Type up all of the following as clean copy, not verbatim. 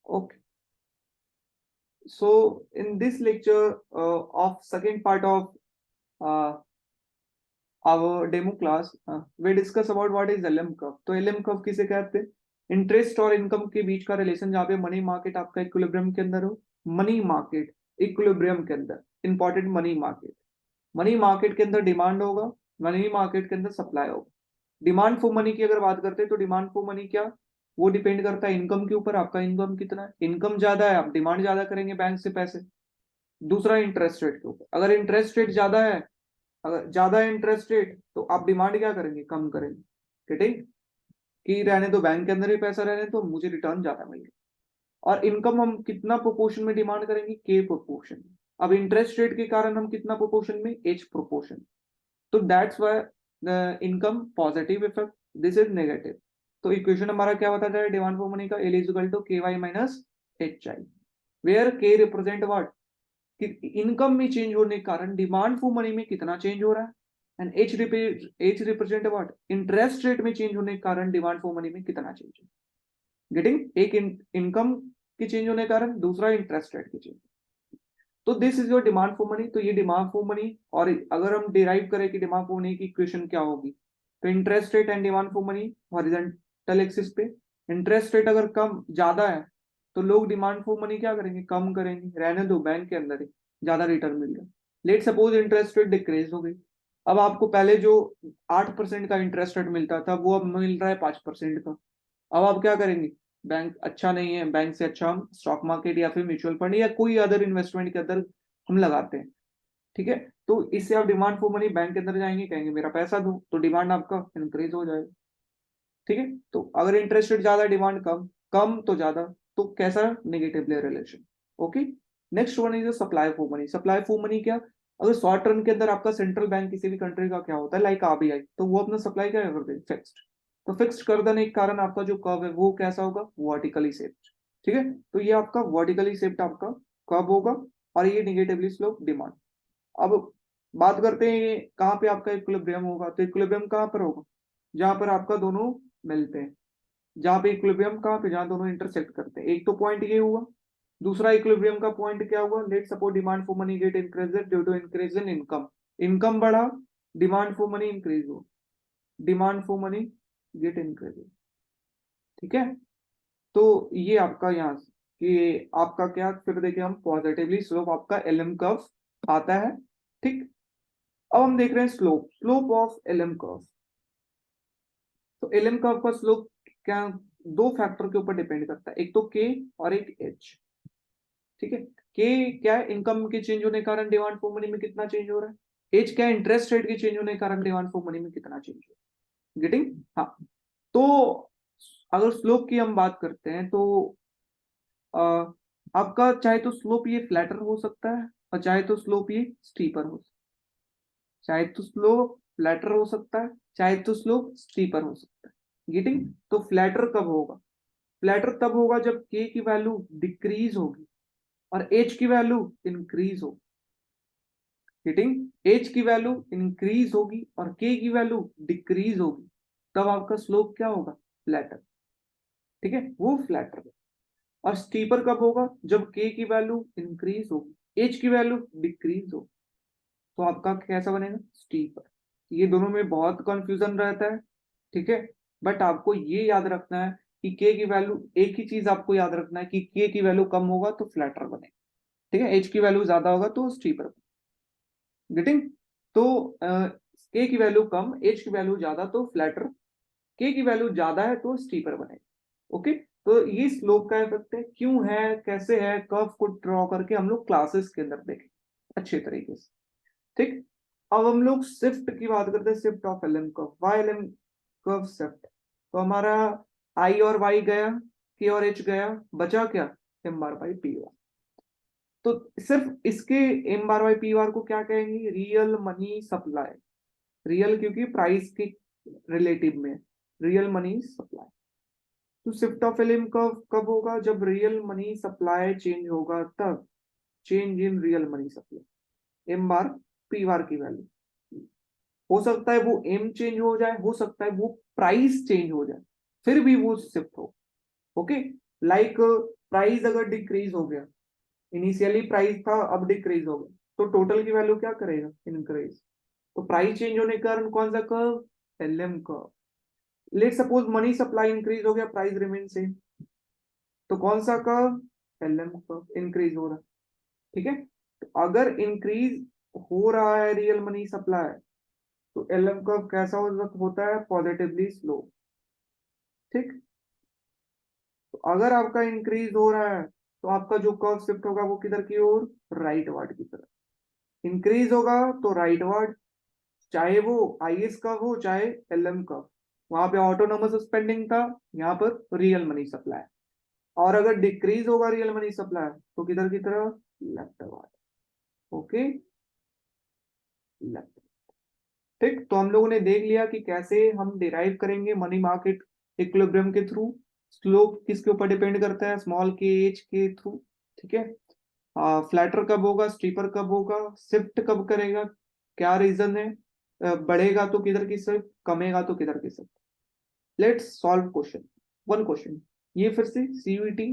Okay. So in this lecture of second part of uh, our demo class, we discuss about what is LM curve. तो LM curve किसे कहते हैं? Interest और income के बीच का relation, जहाँ पे मनी मार्केट आपका इक्विलिब्रियम के अंदर हो, मनी मार्केट इक्विलिब्रियम के अंदर, इंपॉर्टेंट मनी मार्केट के अंदर डिमांड होगा, मनी मार्केट के अंदर सप्लाई होगा। डिमांड फॉर मनी की अगर बात करते हैं तो डिमांड फॉर मनी क्या, वो डिपेंड करता है इनकम के ऊपर। आपका इनकम कितना है, इनकम ज्यादा है आप डिमांड ज्यादा करेंगे बैंक से पैसे। दूसरा इंटरेस्ट रेट के ऊपर, अगर इंटरेस्ट रेट ज्यादा है, अगर ज्यादा है इंटरेस्ट रेट, तो आप डिमांड क्या करेंगे, कम करेंगे। गेटिंग, कि रहने दो बैंक के अंदर ही पैसा रहने तो मुझे रिटर्न ज्यादा मिले। और इनकम हम कितना प्रोपोर्शन में डिमांड करेंगे, के प्रोपोर्शन में। अब इंटरेस्ट रेट के कारण हम कितना प्रोपोर्शन में, एच प्रोपोर्शन। तो that's why income positive effect, this is negative. तो इक्वेशन हमारा क्या बताता है डिमांड फॉर मनी का, L is equal to K Y minus H I, where K represent what, कि इनकम में चेंज होने के कारण डिमांड फॉर मनी में कितना चेंज हो रहा है, and H represent what, interest rate में चेंज होने के कारण डिमांड फॉर मनी में कितना चेंज है। गेटिंग, एक इनकम के चेंज होने के कारण, दूसरा इंटरेस्ट रेट के चेंज। तो this is your demand for money. तो ये डिमांड फॉर मनी, और अगर हम डिराइव करें कि डिमांड फॉर मनी की इक्वेशन क्या होगी, तो interest rate and demand for money horizontal axis पे। इंटरेस्ट रेट अगर कम ज्यादा है तो लोग डिमांड फॉर मनी क्या करेंगे, कम करेंगे, रहने दो बैंक के अंदर ही ज्यादा रिटर्न मिल रहा है। Let suppose interest rate decrease हो गई। अब आपको पहले जो 8% का इंटरेस्ट रेट मिलता था वो अब मिल रहा है 5% का। अब आप क्या करेंगे, बैंक अच्छा नहीं है, बैंक से अच्छा हम स्टॉक मार्केट या फिर म्यूचुअल फंड या कोई अदर इन्वेस्टमेंट के अंदर हम लगाते हैं। ठीक है, तो इससे आप डिमांड फॉर मनी बैंक के अंदर जाएंगे, कहेंगे मेरा पैसा दो, तो डिमांड आपका इंक्रीज हो जाएगा। ठीक है, तो अगर इंटरेस्ट रेट ज्यादा, डिमांड कम, कम तो ज्यादा, तो कैसा, negative relation. Okay. Next one is supply for money. Supply for money क्या, अगर शॉर्ट टर्म के अंदर आपका सेंट्रल बैंक किसी भी कंट्री का क्या होता है, लाइक आरबीआई, तो वो अपना सप्लाई क्या कर दे, फिक्स्ड। तो फिक्स्ड कर देने के कारण आपका जो कर्व है वो कैसा होगा, वर्टिकली शेप्ड। ठीक है, तो ये आपका वर्टिकली शेप्ड आपका कर्व होगा, और ये निगेटिवली स्लोप डिमांड। अब बात करते हैं ये कहाँ पे आपका इक्विलिब्रियम होगा, तो इक्विलिब्रियम कहाँ पर होगा, जहां पर आपका दोनों मिलते हैं। जहां पे इक्विलिब्रियम कहाँ पे, जहां दोनों इंटरसेक्ट करते हैं। एक तो पॉइंट ये हुआ, दूसरा इक्विलिब्रियम का पॉइंट क्या हुआ, let suppose demand for money get increase due to increase in income. Income बढ़ा, डिमांड फॉर मनी इंक्रीज हो, demand for money get increase. ठीक है, तो ये आपका यहाँ से कि आपका क्या, फिर देखिए हम पॉजिटिवली स्लोप आपका एलएम कर्व आता है। ठीक, अब हम देख रहे हैं slope, slope of LM curve. तो एलएम कर्व का स्लोप क्या, दो फैक्टर के ऊपर डिपेंड करता है, एक तो के और एक एच। ठीक है, के क्या है, इनकम के चेंज होने के कारण डिमांड फॉर मनी में कितना चेंज हो रहा है। एच क्या है, इंटरेस्ट रेट के चेंज होने के कारण डिमांड फॉर मनी में कितना चेंज हो रहा है। गेटिंग, हाँ। तो अगर स्लोप की हम बात करते हैं तो आ, आपका चाहे तो स्लोप ये फ्लैटर हो सकता है, और चाहे तो स्लोप ये स्टीपर हो सकता है। चाहे तो स्लोप फ्लैटर हो सकता है, चाहे तो स्लोप स्टीपर हो सकता है। गेटिंग, तो फ्लैटर कब होगा, फ्लैटर तब होगा जब के की वैल्यू डिक्रीज होगी और एच की वैल्यू इंक्रीज होगी। हिटिंग, एच की वैल्यू इंक्रीज होगी और के की वैल्यू डिक्रीज होगी, तब आपका स्लोप क्या होगा, फ्लैटर। ठीक है, वो फ्लैटर। और स्टीपर कब होगा, जब के की वैल्यू इंक्रीज होगी, एच की वैल्यू डिक्रीज होगी, तो आपका कैसा बनेगा, स्टीपर। ये दोनों में बहुत कंफ्यूजन रहता है। ठीक है, बट आपको ये याद रखना है कि के की वैल्यू, एक ही चीज आपको याद रखना है कि के की वैल्यू कम होगा तो फ्लैटर बनेगा। ठीक है, एच की वैल्यू ज्यादा होगा तो स्टीपर। गेटिंग, तो के की वैल्यू कम, एच की वैल्यू ज्यादा तो फ्लैटर, के की वैल्यू ज्यादा है तो स्टीपर बनेगा। ओके, तो ये स्लोप का इफेक्ट है, क्यों है, कैसे है, कर्व को ड्रॉ करके हम लोग क्लासेस के अंदर देखें अच्छे तरीके से। ठीक, अब हम लोग शिफ्ट की बात करते हैं, shift of LM curve, Y LM curve shift. तो हमारा आई और वाई गया, के और एच गया, बचा क्या, एम बार बाई पी। तो सिर्फ इसके M bar by P bar को क्या कहेंगे, रियल मनी सप्लाई। रियल क्योंकि प्राइस के रिलेटिव में, रियल मनी सप्लाई। तो शिफ्ट ऑफ एलिम कब होगा, जब रियल मनी सप्लाई चेंज होगा तब, change in real money supply, M bar P bar की वैल्यू। हो सकता है वो एम चेंज हो जाए, हो सकता है वो प्राइस चेंज हो जाए, फिर भी वो शिफ्ट हो। ओके, लाइक प्राइस अगर डिक्रीज हो गया, इनिशियली प्राइस था अब डिक्रीज हो गया, तो टोटल की वैल्यू क्या करेगा, इंक्रीज। तो प्राइस चेंज होने के कारण कौन सा curve, LM curve. Let suppose money supply increase हो गया, प्राइस रिमेन सेम, तो कौन सा कर्व, एलएम कर्व इंक्रीज हो रहा है। ठीक है, तो अगर इंक्रीज हो रहा है रियल मनी सप्लाई, तो एलएम कर्व कैसा होता है, पॉजिटिवली स्लो। ठीक, तो अगर आपका इंक्रीज हो रहा है तो आपका जो कर्व शिफ्ट होगा वो किधर की ओर, राइट वर्ड की तरफ। इंक्रीज होगा तो राइट वर्ड, चाहे वो आईएस कर्व हो चाहे एलएम कर्व। वहां पे ऑटोनोमस स्पेंडिंग था, यहाँ पर रियल मनी सप्लाई। और अगर डिक्रीज होगा रियल मनी सप्लाई तो किधर की तरफ, लेफ्ट वर्ड। Okay, left. ठीक, तो हम लोगों ने देख लिया कि कैसे हम डिराइव करेंगे मनी मार्केट इक्विलिब्रियम के थ्रू। स्लोप किसके ऊपर डिपेंड करता है, स्मॉल के एज के थ्रू। ठीक है, फ्लैटर कब होगा, स्टीपर कब होगा, शिफ्ट कब करेगा, क्या रीजन है, बढ़ेगा तो किधर की शिफ्ट, कमेगा तो किधर की shift. Let's solve question, one question. ये फिर से सीयूईटी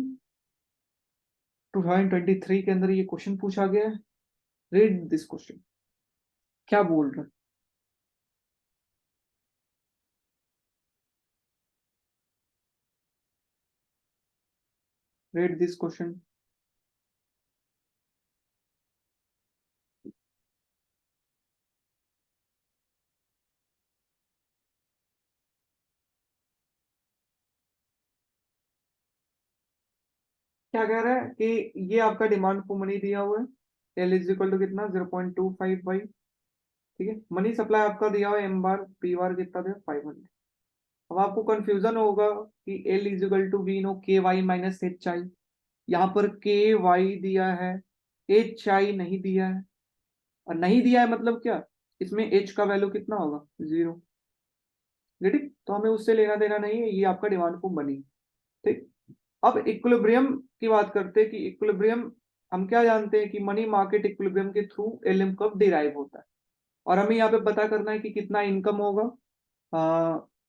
2023 के अंदर ये क्वेश्चन पूछा गया है। रीड दिस क्वेश्चन, क्या बोल रहा है। Read this question. क्या कह रहा है कि ये आपका डिमांड फॉर मनी दिया हुआ है, एल इज इक्वल टू कितना, 0.25 बाई। ठीक है, मनी सप्लाई आपका दिया हुआ है, एम बार पी बार कितना दिया, 500। अब आपको कंफ्यूजन होगा कि L is equal to we know K Y minus H I. यहाँ पर के वाई दिया है, एच आई नहीं दिया है। और नहीं दिया है मतलब क्या, इसमें एच का वैल्यू कितना होगा, 0। ठीक, तो हमें उससे लेना देना नहीं है, ये आपका डिमांड फॉर मनी। ठीक, अब इक्विलिब्रियम की बात करते हैं कि इक्विलिब्रियम, हम क्या जानते हैं कि मनी मार्केट इक्विलिब्रियम के थ्रू एलएम कर्व डिराइव होता है। और हमें यहाँ पे पता करना है कि कितना इनकम होगा।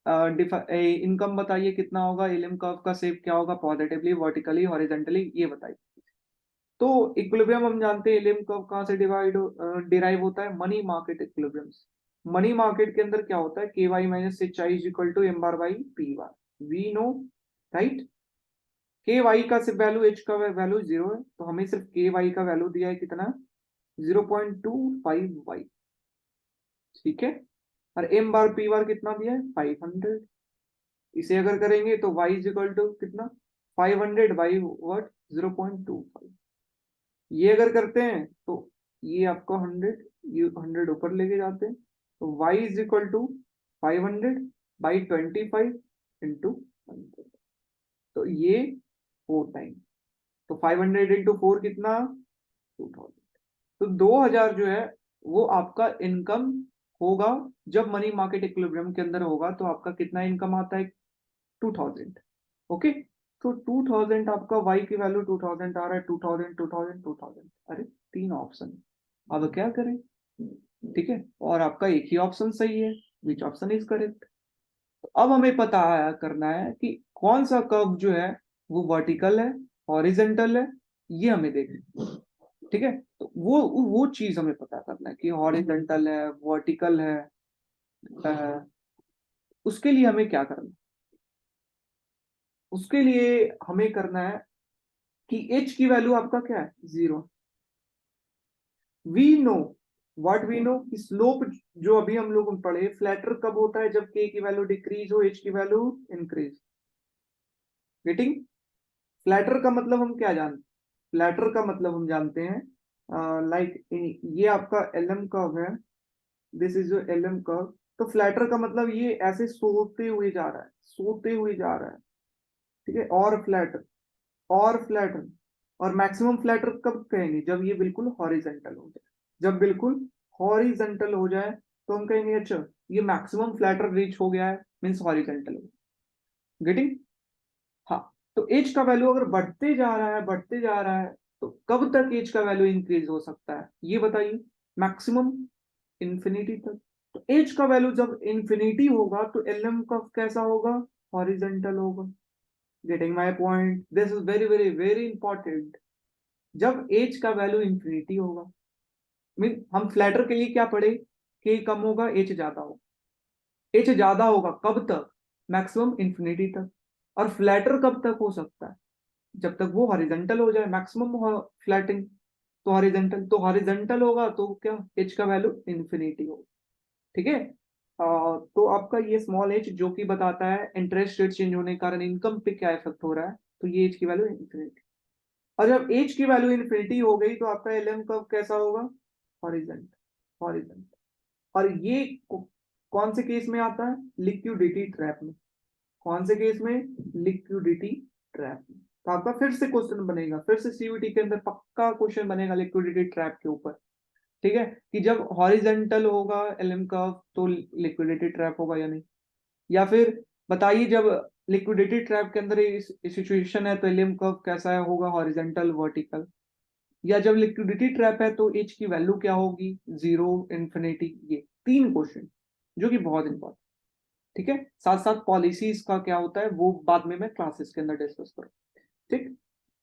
इनकम बताइए कितना होगा, एलएम कर्व का शेप क्या होगा, पॉजिटिवली, वर्टिकली, हॉरिजॉन्टली, ये बताइए। तो इक्विलिब्रियम हम जानते हैं एलएम कर्व कहाँ से डिराइव होता है, मनी मार्केट इक्विलिब्रियम से। मनी मार्केट के अंदर क्या होता है, K Y minus H I is equal to M bar by P bar, we know, right. K Y का सिर्फ वैल्यू, एच का वैल्यू 0 है, तो हमें सिर्फ के वाई का वैल्यू दिया है कितना, 0.25 वाई। ठीक है, और एम बार पी बार कितना दिया है, 500। इसे अगर करेंगे तो वाई इज इक्वल टू कितना, 500 बाई वट, 0.25। ये अगर करते हैं तो ये आपको 100, ये 100 ऊपर लेके जाते हैं, तो Y is equal to 500/25 into 100। तो ये 4 टाइम, तो 500 इंटू 4 कितना, 2000। तो 2000 जो है वो आपका इनकम होगा जब मनी मार्केट इक्विलिब्रियम के अंदर होगा, तो आपका कितना इनकम आता है, 2000। ओके, तो 2000 आपका वाई की वैल्यू 2000 आ रहा है, 2000 2000 2000। अरे तीन ऑप्शन, अब क्या करें। ठीक है, और आपका एक ही ऑप्शन सही है, विच ऑप्शन इज करेक्ट। तो अब हमें पता करना है कि कौन सा कर्व जो है वो वर्टिकल है, हॉरिजेंटल है, ये हमें देखना। ठीक है, तो वो चीज हमें पता करना है कि हॉरिजेंटल है, वर्टिकल है। अ, उसके लिए हमें क्या करना है, उसके लिए हमें करना है कि एच की वैल्यू आपका क्या है, 0। We know, what we know, कि स्लोप जो अभी हम लोग पढ़े, फ्लैटर कब होता है, जब के की वैल्यू डिक्रीज हो, एच की वैल्यू इंक्रीज। गेटिंग, फ्लैटर का मतलब हम क्या जानते हैं, फ्लैटर का मतलब हम जानते हैं, लाइक ये आपका एलएम कर्व है, this is your LM curve. तो फ्लैटर का मतलब ये ऐसे सोते हुए जा रहा है, सोते हुए जा रहा है। ठीक है, और फ्लैटर, और फ्लैटर, और मैक्सिमम फ्लैटर कब कहेंगे, जब ये बिल्कुल हॉरिजेंटल हो जाए। जब बिल्कुल हॉरिजेंटल हो जाए तो हम कहेंगे अच्छा ये मैक्सिमम फ्लैटर रीच हो गया है, मीन्स हॉरिजेंटल। गेटिंग, हाँ। तो एज का वैल्यू अगर बढ़ते जा रहा है, बढ़ते जा रहा है, तो कब तक एज का वैल्यू इंक्रीज हो सकता है, ये बताइए। मैक्सिमम, इंफिनिटी तक। तो एज का वैल्यू जब इंफिनिटी होगा तो एलएम का कैसा होगा, हॉरिजेंटल होगा। Getting my point? This is very very very important. जब एज का वैल्यू इंफिनिटी होगा, मीन हम फ्लैटर के लिए क्या पढ़े, के कम होगा एच ज्यादा होगा। एच ज्यादा होगा कब तक? मैक्सिमम इंफिनिटी तक। और फ्लैटर कब तक हो सकता है? जब तक वो हॉरिजॉन्टल हो जाए, मैक्सिमम फ्लैटिंग तो हॉरिजॉन्टल, तो हॉरिजॉन्टल होगा तो क्या, एच का वैल्यू इंफिनिटी होगा। ठीक है। तो आपका ये स्मॉल एच जो कि बताता है इंटरेस्ट रेट चेंज होने के कारण इनकम पे क्या इफेक्ट हो रहा है, तो ये एच की वैल्यू इंफिनिटी। और जब एच की वैल्यू इंफिनिटी हो गई तो आपका एलएम कर्व कैसा होगा? हॉरिजॉन्टल। हॉरिजॉन्टल। और ये कौन से केस में आता है? लिक्विडिटी ट्रैप में। कौन से केस में? लिक्विडिटी ट्रैप में। तो आपका फिर से क्वेश्चन बनेगा, फिर से सीयूटी के अंदर पक्का क्वेश्चन बनेगा लिक्विडिटी ट्रैप के ऊपर। ठीक है, कि जब हॉरिजेंटल होगा एलएम कर्व तो लिक्विडिटी ट्रैप होगा या नहीं। या फिर बताइए, जब लिक्विडिटी ट्रैप के अंदर इस सिचुएशन है तो एलएम कर्व कैसा है, होगा हॉरिजेंटल वर्टिकल। या जब लिक्विडिटी ट्रैप है तो एच की वैल्यू क्या होगी, जीरो, इंफिनिटी। ये तीन क्वेश्चन जो कि बहुत इंपॉर्टेंट। ठीक है, साथ साथ पॉलिसीज का क्या होता है वो बाद में मैं क्लासेस के अंदर डिस्कस करूँ। ठीक।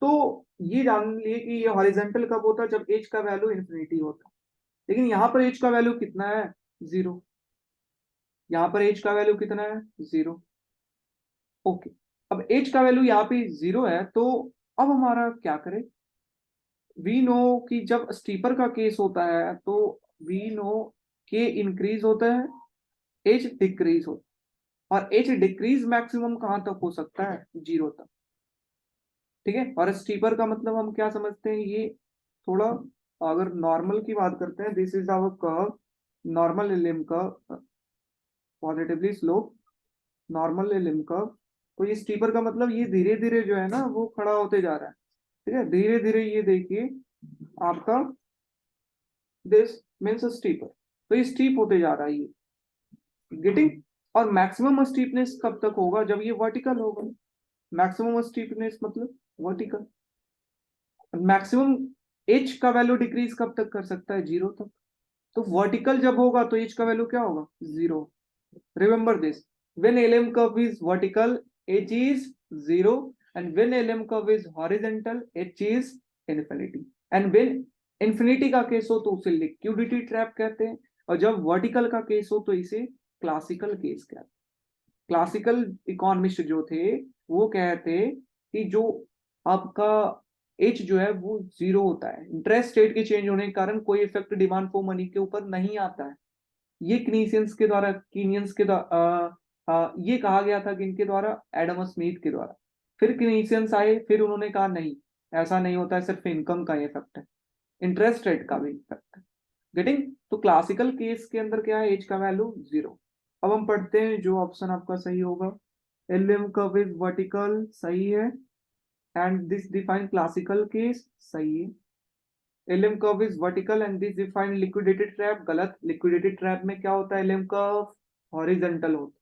तो ये जान लिए कि ये हॉरिजेंटल कब होता है, जब एच का वैल्यू इंफिनिटी होता है। लेकिन यहाँ पर एच का वैल्यू कितना है? जीरो। यहाँ पर एच का वैल्यू कितना है? जीरो। ओके। अब एच का वैल्यू यहाँ पे जीरो है तो अब हमारा क्या करें? वी नो कि जब स्टीपर का केस होता है तो वी नो के इंक्रीज होता है, एच डिक्रीज होता है। और एच डिक्रीज मैक्सिमम कहां तक हो सकता है? जीरो तक। ठीक है। और स्टीपर का मतलब हम क्या समझते हैं, ये थोड़ा, अगर नॉर्मल की बात करते हैं, this is our curve, normal LM curve, positively slope, normal LM curve. तो ये स्टीपर का मतलब ये धीरे धीरे जो है ना वो खड़ा होते जा रहा है। ठीक है, धीरे धीरे ये देखिए आपका, दिस मीन्स स्टीपर। तो ये स्टीप होते जा रहा है ये, गेटिंग। और मैक्सिमम स्टीपनेस कब तक होगा? जब ये वर्टिकल होगा। मैक्सिमम स्टीपनेस मतलब वर्टिकल। मैक्सिमम एच का वैल्यू डिक्रीज कब तक कर सकता है? जीरो तक। तो वर्टिकल जब होगा तो एच का वैल्यू क्या होगा? Zero. Remember this, when lm curve is vertical h is zero, and when lm curve is horizontal h is infinity। and when infinity का केस हो तो उसे लिक्विडिटी ट्रैप कहते हैं, और जब वर्टिकल का केस हो तो इसे क्लासिकल केस कहते हैं। क्लासिकल इकोनॉमिस्ट जो थे वो कहते कि जो आपका एच जो है वो जीरो होता है, इंटरेस्ट रेट के चेंज होने के कारण कोई इफेक्ट डिमांड फॉर मनी के ऊपर नहीं आता है। ये कीनियंस के द्वारा, ये कहा गया था कि इनके द्वारा, एडम स्मिथ के द्वारा। फिर कीनियंस आए, फिर उन्होंने कहा नहीं, ऐसा नहीं होता है, सिर्फ इनकम का इफेक्ट है, इंटरेस्ट रेट का भी इफेक्ट है। गेटिंग। तो क्लासिकल केस के अंदर क्या है, एज का वैल्यू जीरो। अब हम पढ़ते हैं जो ऑप्शन आपका सही होगा। एलएम कर्व इज वर्टिकल, सही है। And this define classical case, सही है। LM curve is vertical and this define liquidity trap, गलत। लिक्विडिटी ट्रैप में क्या होता है? एलएम कर्व हॉरिजॉन्टल होता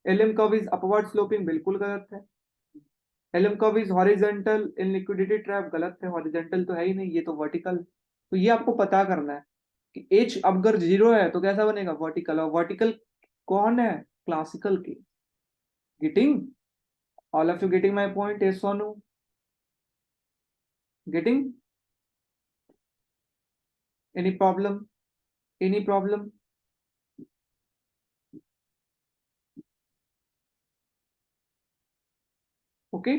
है। LM curve is upward sloping, बिल्कुल गलत है। LM curve is horizontal in liquidity trap, गलत है, हॉरिजॉन्टल तो है ही नहीं, ये तो वर्टिकल। तो ये आपको पता करना है कि एच अगर जीरो है तो कैसा बनेगा? वर्टिकल। और वर्टिकल कौन है? क्लासिकल के। Getting? All of you getting my point? Yes और no? Getting? Any problem? Any problem? Okay.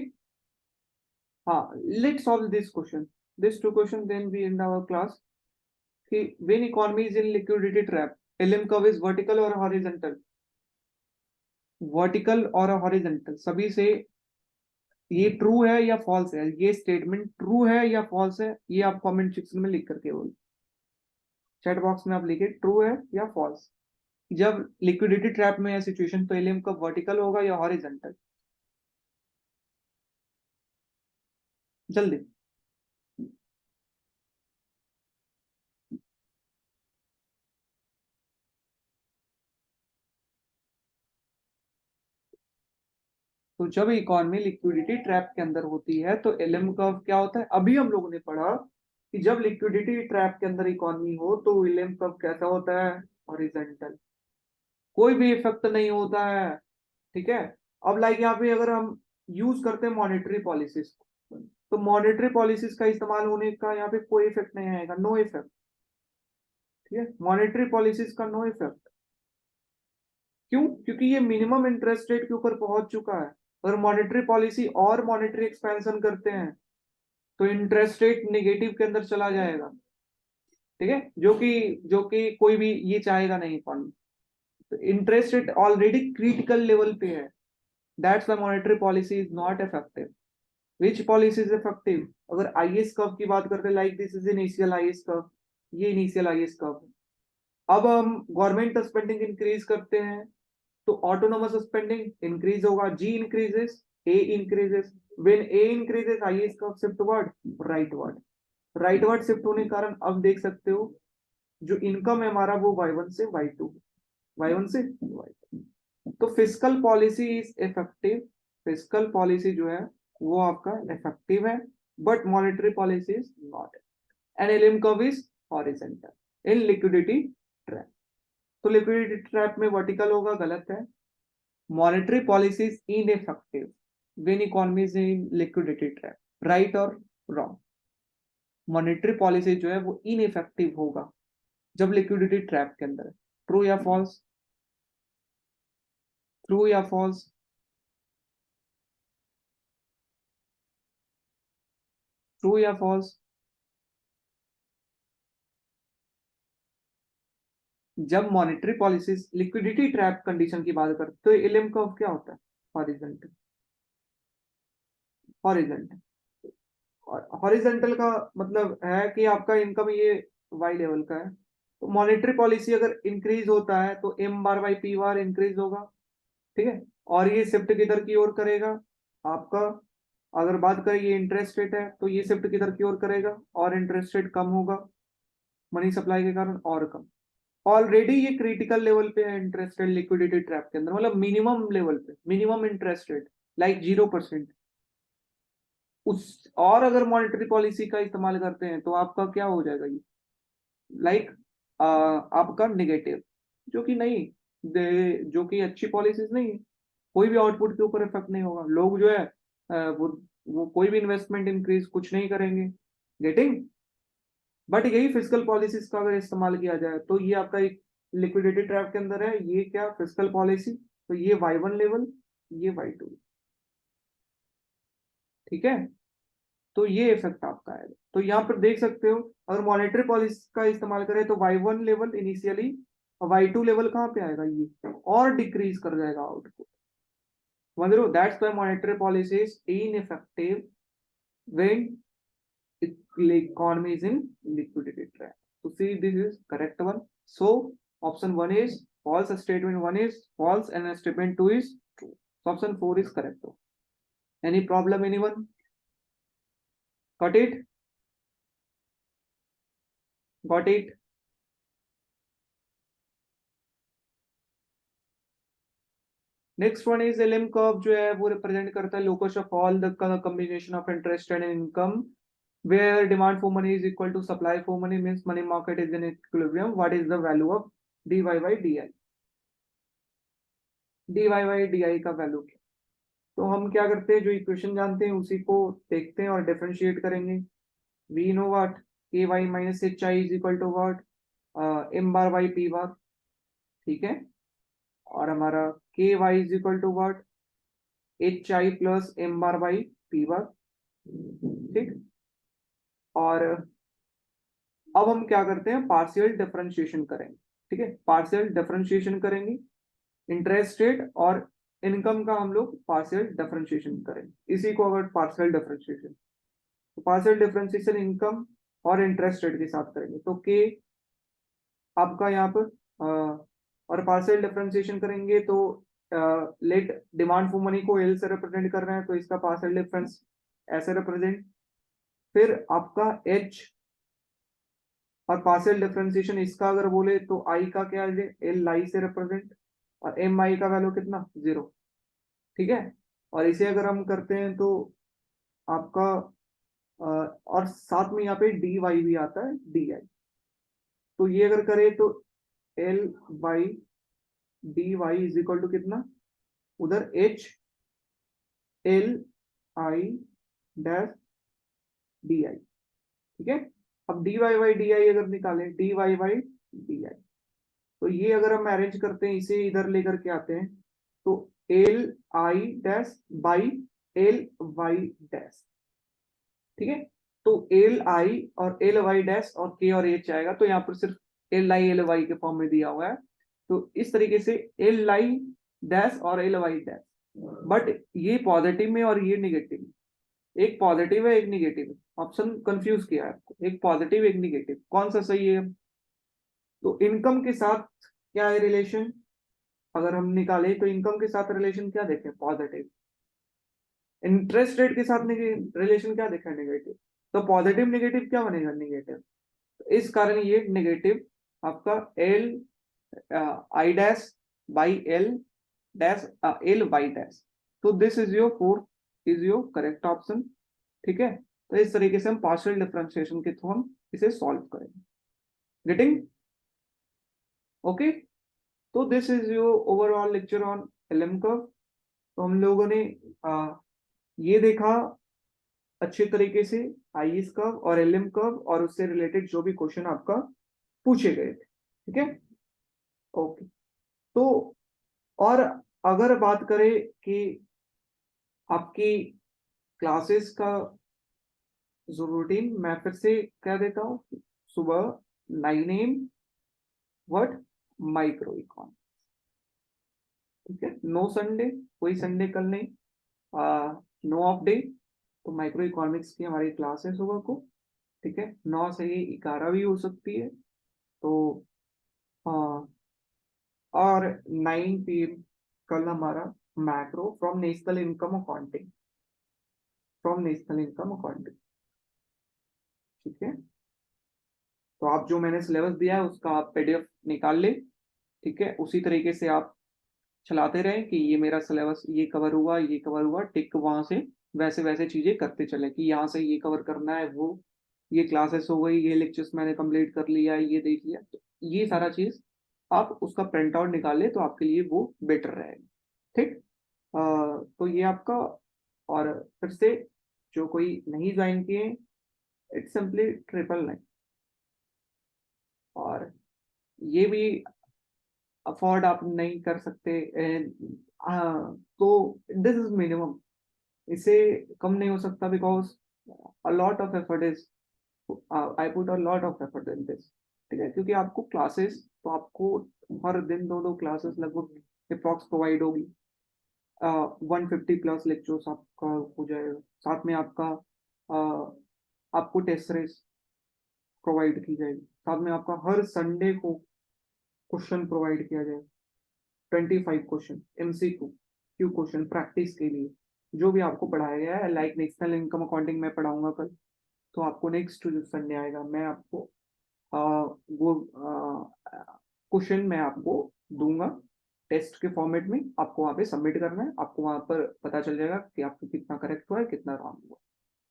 हाँ, let's solve this question. This two question, then we end our class. कि when economy is in liquidity trap, LM curve is vertical or horizontal? Vertical और horizontal सभी से, ये true है या false है? ये स्टेटमेंट ट्रू है या फॉल्स है? ये आप कमेंट सेक्शन में लिख करके बोलो, चैट बॉक्स में आप लिखे ट्रू है या फॉल्स। जब लिक्विडिटी ट्रैप में है सिचुएशन तो एलएम कर्व वर्टिकल होगा या हॉरिजॉन्टल? जल्दी। तो जब इकोनॉमी लिक्विडिटी ट्रैप के अंदर होती है तो एलएम कर्व क्या होता है? अभी हम लोगों ने पढ़ा कि जब लिक्विडिटी ट्रैप के अंदर इकोनॉमी हो तो एलएम कर्व कैसा होता है? हॉरिजॉन्टल। कोई भी इफेक्ट नहीं होता है। ठीक है। अब लाइक यहाँ पे अगर हम यूज करते हैं मॉनेटरी पॉलिसीज। तो मॉनेटरी पॉलिसीज का इस्तेमाल होने का यहाँ पे कोई इफेक्ट नहीं आएगा, नो इफेक्ट। ठीक है, मॉनेटरी पॉलिसीज का नो इफेक्ट। क्यों? क्योंकि ये मिनिमम इंटरेस्ट रेट के ऊपर पहुंच चुका है। अगर मॉनेटरी पॉलिसी और मॉनेटरी एक्सपेंशन करते हैं तो इंटरेस्ट रेट नेगेटिव के अंदर चला जाएगा। ठीक है, जो कि कोई भी ये चाहेगा नहीं इकोनॉमी। तो interest rate already critical level पे है, that's why monetary policy is not effective. Which policy is effective? अगर आईएस कर्व की बात करते हैं, like this is initial IS curve, ये इनिशियल आईएस कर्व। अब हम गवर्नमेंट स्पेंडिंग इंक्रीज करते हैं तो ऑटोनोमस स्पेंडिंग इंक्रीज होगा, G increases, A increases. When A increases IS curve shiftward rightward. Rightward shift होने के कारण अब देख सकते हो जो इनकम है हमारा वो y1 से y2, y1 से y2। तो fiscal policy is effective, fiscal policy जो है वो आपका इफेक्टिव है, but monetary policy is not. And LM curve is horizontal in liquidity trap. तो लिक्विडिटी ट्रैप में वर्टिकल होगा, गलत है। Monetary policy is ineffective when economy is in liquidity trap, right और रॉन्ग? मॉनेटरी पॉलिसी जो है वो इनइफेक्टिव होगा जब लिक्विडिटी ट्रैप के अंदर है। ट्रू या फॉल्स? ट्रू या फॉल्स? ट्रू या फॉल्स? जब monetary policies liquidity trap condition की बात करते तो एलएम कर्व क्या होता है? हॉरिजॉन्टल। हॉरिजॉन्टल, और हॉरिजॉन्टल का मतलब है कि आपका इनकम ये वाई लेवल का है। तो मॉनेटरी पॉलिसी अगर इंक्रीज होता है तो M bar by P bar increase होगा। ठीक है, और ये शिफ्ट किधर की ओर करेगा आपका? अगर बात करें ये इंटरेस्ट रेट है तो ये शिफ्ट किधर की ओर करेगा, और इंटरेस्ट रेट कम होगा मनी सप्लाई के कारण, और कम। ऑलरेडी ये क्रिटिकल लेवल पे है इंटरेस्ट रेट लिक्विडिटी ट्रैप के अंदर, मतलब मिनिमम लेवल पे, मिनिमम इंटरेस्ट रेट लाइक 0%। उस और अगर मॉनेटरी पॉलिसी का इस्तेमाल करते हैं तो आपका क्या हो जाएगा, ये लाइक आपका नेगेटिव, जो कि नहीं, जो कि अच्छी पॉलिसीज नहीं है। कोई भी आउटपुट के ऊपर इफेक्ट नहीं होगा, लोग जो है वो कोई भी इन्वेस्टमेंट इंक्रीज कुछ नहीं करेंगे। गेटिंग? बट यही फिजिकल पॉलिसीज का अगर इस्तेमाल किया जाए तो ये आपका एक लिक्विडिटी ट्रैप के अंदर है, ये क्या फिजिकल पॉलिसी, तो ये y1 लेवल, ये y2। ठीक है, तो ये इफेक्ट आपका है। तो यहाँ पर देख सकते हो अगर मॉनेटरी पॉलिसी का इस्तेमाल करें तो y1 लेवल इनिशियली, और y2 लेवल कहाँ पे आएगा, ये और डिक्रीज कर जाएगा आउटपुट। समझ रहे हो? That's why monetary policy is ineffective when economy is in liquidity trap. So see, this is correct one. So option 1 is false, statement 1 is false, and statement 2 is true. So option 4 is correct. Any problem, anyone? Got it? Got it? Next one is LM curve जो है वो represent करता है locus of all the combination of interest and income where demand for money is equal to supply for money, means money market is in equilibrium. What is the value of dy by di? dy by di का value, तो हम क्या करते हैं, जो equation जानते हैं उसी को देखते हैं और डिफरेंशिएट करेंगे। We know what K Y minus H I is equal to what M bar by P bar. ठीक है, और हमारा K Y is equal to what H I plus M bar by P bar. ठीक, और अब हम क्या करते हैं, पार्शियल डिफरेंशिएशन करेंगे। ठीक है, पार्शियल डिफरेंशिएशन करेंगे, इंटरेस्ट रेट और इनकम का हम लोग पार्शियल डिफरेंशिएशन करेंगे, इसी को अगर पार्शियल डिफरेंशिएशन, तो पार्शियल डिफरेंशिएशन इनकम और इंटरेस्ट रेट के साथ करेंगे तो के आपका यहाँ पर और पार्शियल डिफरेंशिएशन करेंगे तो लेट डिमांड फॉर मनी को एल से रिप्रेजेंट कर रहे हैं तो इसका पार्शियल डिफरेंस ऐसे रिप्रेजेंट, फिर आपका एच और पार्शियल डिफरेंशिएशन इसका अगर बोले तो आई का क्या है, एल आई से रिप्रेजेंट, और एम आई का वैल्यू कितना, 0। ठीक है, और इसे अगर हम करते हैं तो आपका और साथ में यहाँ पे डी वाई भी आता है, डी आई। तो ये अगर करें तो L by D Y is equal to कितना, उधर H L I dash D I, ठीक है। अब D Y by D I अगर निकालें, D Y by D I, तो ये अगर हम अरेंज करते हैं, इसे इधर लेकर के आते हैं, तो L I dash by L Y dash, ठीक है। तो एल आई और एल वाई डैश और के और एच आएगा, तो यहाँ पर सिर्फ एल आई एल वाई के फॉर्म में दिया हुआ है। तो इस तरीके से एल आई डैश और एल वाई डैश, बट ये पॉजिटिव में और ये निगेटिव में, एक पॉजिटिव है एक निगेटिव है, ऑप्शन कंफ्यूज किया है आपको, एक पॉजिटिव एक निगेटिव, कौन सा सही है? तो इनकम के साथ क्या है रिलेशन, अगर हम निकाले तो इनकम के साथ रिलेशन क्या देखें, पॉजिटिव। इंटरेस्ट रेट के साथ रिलेशन क्या देखा, नेगेटिव। तो पॉजिटिव नेगेटिव क्या बनेगा, नेगेटिव। तो इस कारण ये नेगेटिव आपका L I dash by L dash L Y dash. तो this is your fourth is your correct option, ठीक है। तो इस तरीके से हम पार्शियल डिफरेंशिएशन के थ्रू हम इसे सॉल्व करेंगे। Getting okay. तो this is your overall lecture on LM curve. तो हम लोगों ने ये देखा अच्छे तरीके से आईएस कर्व और एलएम कर्व और उससे रिलेटेड जो भी क्वेश्चन आपका पूछे गए थे, ठीक है। ओके। तो और अगर बात करें कि आपकी क्लासेस का जो रूटीन, मैं फिर से कह देता हूँ, सुबह 9 AM व्हाट, माइक्रो इकोनॉमिक्स, ठीक है। नो संडे, कोई संडे कल नहीं, नो ऑफ डे। तो माइक्रो इकोनॉमिक्स की हमारी क्लास है सुबह को, ठीक है। 9 से 11 भी हो सकती है। तो और 9 PM कल हमारा macro from national income accounting, from national income accounting, ठीक है। तो आप जो मैंने सिलेबस दिया है उसका आप पीडीएफ निकाल ले, ठीक है। उसी तरीके से आप चलाते रहें कि ये मेरा सिलेबस ये कवर हुआ, ये कवर हुआ, टिक वहां से वैसे वैसे चीजें करते चले कि यहाँ से ये कवर करना है, वो ये क्लासेस हो गई, ये लेक्चर्स मैंने कंप्लीट कर लिया, ये देख लिया। तो ये सारा चीज आप उसका प्रिंट आउट निकाल ले तो आपके लिए वो बेटर रहेगा, ठीक। तो ये आपका, और फिर से जो कोई नहीं ज्वाइन किए, इट्स सिंपली 999। और ये भी अफोर्ड आप नहीं कर सकते, तो दिस इज मिनिमम, इसे कम नहीं हो सकता, because a lot of effort is, I put a lot of effort in this, ठीक है। क्योंकि आपको क्लासेस, तो आपको हर दिन 2-2 क्लासेस लगभग अप्रॉक्स प्रोवाइड होगी, 150 प्लस लेक्चर्स आपका हो जाएगा, साथ में आपका आपको टेस्ट सीरीज प्रोवाइड की जाएगी, साथ में आपका हर संडे को क्वेश्चन प्रोवाइड किया जाएगा, 25 question MCQ Q question practice के लिए, जो भी आपको पढ़ाया गया है। लाइक नेशनल इनकम अकाउंटिंग में पढ़ाऊंगा कल, तो आपको नेक्स्ट जो संडे आएगा मैं आपको वो क्वेश्चन मैं आपको दूंगा टेस्ट के फॉर्मेट में, आपको वहाँ पे सबमिट करना है, आपको वहाँ पर पता चल जाएगा कि आपको कितना करेक्ट हुआ है कितना रॉन्ग हुआ,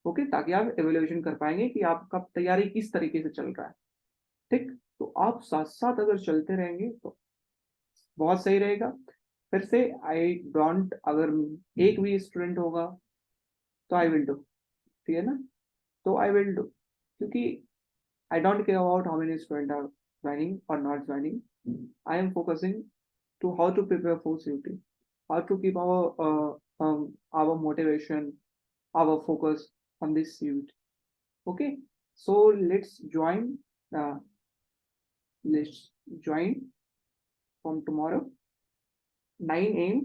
ओके। ताकि आप एवेल्युएशन कर पाएंगे कि आपका तैयारी किस तरीके से चल रहा है, ठीक। तो आप साथ साथ अगर चलते रहेंगे तो बहुत सही रहेगा। फिर से आई डोंट, अगर एक भी स्टूडेंट होगा तो आई विल डू, ठीक है ना। तो आई विल डू, क्योंकि I don't care about how many student are joining और not joining, I am focusing to how to prepare for CUT, how to keep our motivation, our focus on this CUT. Okay, so uh, let's join from tomorrow 9 AM,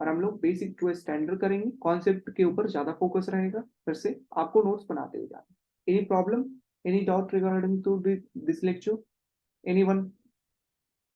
और हम लोग basic to standard करेंगे, concept के ऊपर ज्यादा focus रहेगा। फिर से आपको नोट्स बनाते हुए जाना। Any problem, any doubt regarding to this lecture, anyone?